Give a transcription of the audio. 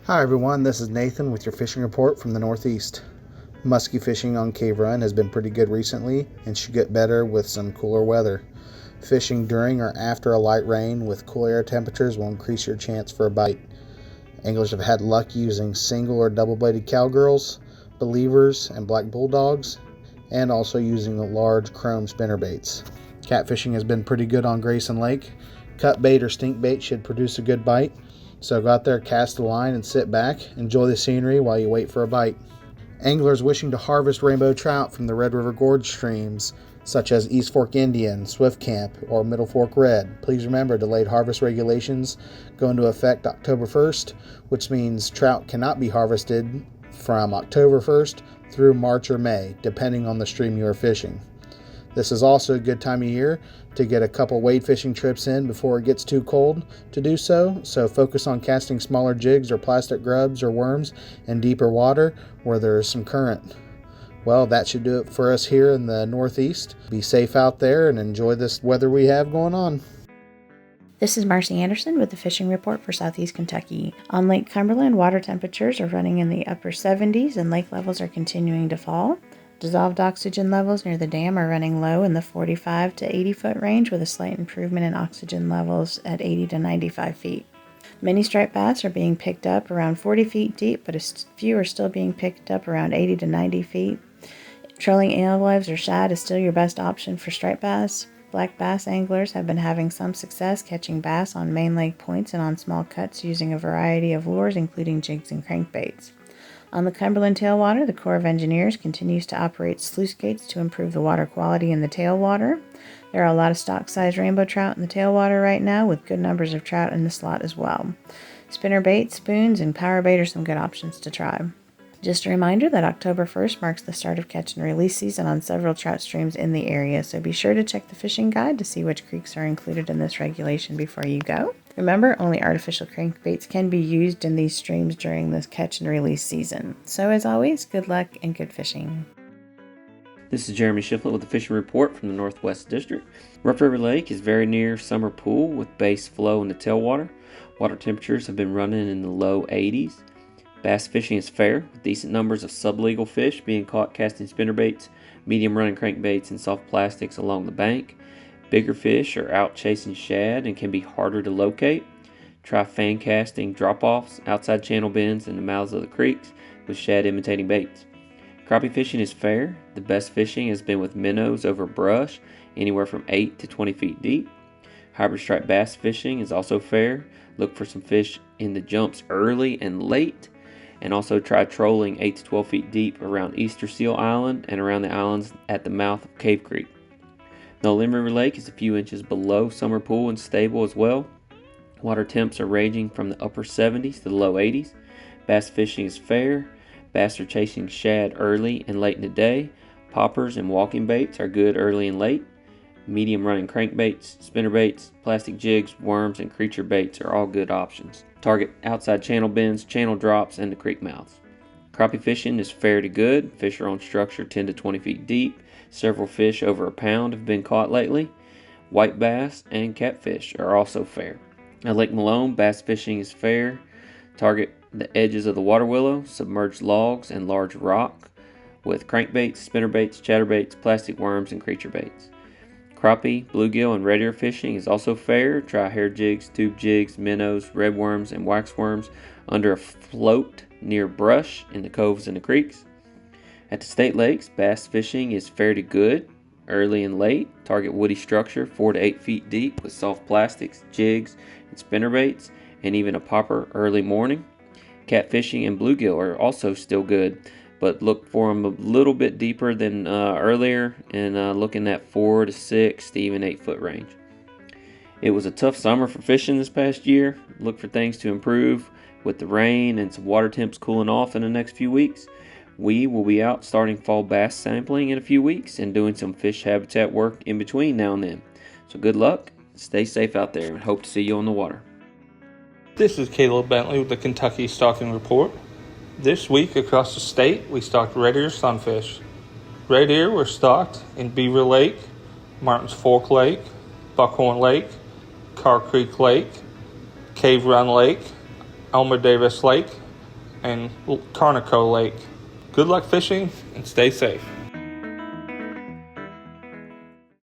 Hi everyone, this is Nathan with your fishing report from the Northeast. Muskie fishing on Cave Run has been pretty good recently and should get better with some cooler weather. Fishing during or after a light rain with cool air temperatures will increase your chance for a bite. Anglers have had luck using single or double-bladed cowgirls, believers, and black bulldogs, and also using the large chrome spinnerbaits. Catfishing has been pretty good on Grayson Lake. Cut bait or stink bait should produce a good bite. So go out there, cast the line, and sit back. Enjoy the scenery while you wait for a bite. Anglers wishing to harvest rainbow trout from the Red River Gorge streams, such as East Fork Indian, Swift Camp, or Middle Fork Red, please remember delayed harvest regulations go into effect October 1st, which means trout cannot be harvested from October 1st through March or May, depending on the stream you are fishing. This is also a good time of year to get a couple wade fishing trips in before it gets too cold to do so focus on casting smaller jigs or plastic grubs or worms in deeper water where there is some current. Well, that should do it for us here in the Northeast. Be safe out there and enjoy this weather we have going on. This is Marcy Anderson with the Fishing Report for Southeast Kentucky. On Lake Cumberland, water temperatures are running in the upper 70s and lake levels are continuing to fall. Dissolved oxygen levels near the dam are running low in the 45 to 80 foot range with a slight improvement in oxygen levels at 80 to 95 feet. Many striped bass are being picked up around 40 feet deep, but a few are still being picked up around 80 to 90 feet. Trolling alewives or shad is still your best option for striped bass. Black bass anglers have been having some success catching bass on main lake points and on small cuts using a variety of lures including jigs and crankbaits. On the Cumberland tailwater, the Corps of Engineers continues to operate sluice gates to improve the water quality in the tailwater. There are a lot of stock-sized rainbow trout in the tailwater right now, with good numbers of trout in the slot as well. Spinner bait, spoons, and power bait are some good options to try. Just a reminder that October 1st marks the start of catch and release season on several trout streams in the area, so be sure to check the fishing guide to see which creeks are included in this regulation before you go. Remember, only artificial crankbaits can be used in these streams during this catch and release season. So as always, good luck and good fishing. This is Jeremy Shiflett with the Fishing Report from the Northwest District. Rough River Lake is very near Summer Pool with base flow in the tailwater. Water temperatures have been running in the low 80s. Bass fishing is fair, with decent numbers of sublegal fish being caught casting spinnerbaits, medium running crankbaits, and soft plastics along the bank. Bigger fish are out chasing shad and can be harder to locate. Try fan casting drop-offs outside channel bends in the mouths of the creeks with shad imitating baits. Crappie fishing is fair. The best fishing has been with minnows over brush, anywhere from 8 to 20 feet deep. Hybrid striped bass fishing is also fair. Look for some fish in the jumps early and late. And also try trolling 8 to 12 feet deep around Easter Seal Island and around the islands at the mouth of Cave Creek. Nolan River Lake is a few inches below Summer Pool and stable as well. Water temps are ranging from the upper 70s to the low 80s. Bass fishing is fair. Bass are chasing shad early and late in the day. Poppers and walking baits are good early and late. Medium running crankbaits, spinnerbaits, plastic jigs, worms, and creature baits are all good options. Target outside channel bends, channel drops, and the creek mouths. Crappie fishing is fair to good. Fish are on structure 10 to 20 feet deep. Several fish over a pound have been caught lately. White bass and catfish are also fair. At Lake Malone, bass fishing is fair. Target the edges of the water willow, submerged logs, and large rock with crankbaits, spinnerbaits, chatterbaits, plastic worms, and creature baits. Crappie, bluegill, and red ear fishing is also fair. Try hair jigs, tube jigs, minnows, red worms, and wax worms under a float near brush in the coves and the creeks. At the state lakes, bass fishing is fair to good, early and late. Target woody structure 4 to 8 feet deep with soft plastics, jigs, and spinnerbaits, and even a popper early morning. Catfishing and bluegill are also still good, but look for them a little bit deeper than earlier and looking at 4 to 6 to even 8 foot range. It was a tough summer for fishing this past year. Look for things to improve with the rain and some water temps cooling off in the next few weeks. We will be out starting fall bass sampling in a few weeks and doing some fish habitat work in between now and then. So good luck, stay safe out there, and hope to see you on the water. This is Caleb Bentley with the Kentucky Stocking Report. This week across the state, we stocked red ear sunfish. Red ear were stocked in Beaver Lake, Martins Fork Lake, Buckhorn Lake, Carr Creek Lake, Cave Run Lake, Elmer Davis Lake, and Carnico Lake. Good luck fishing and stay safe.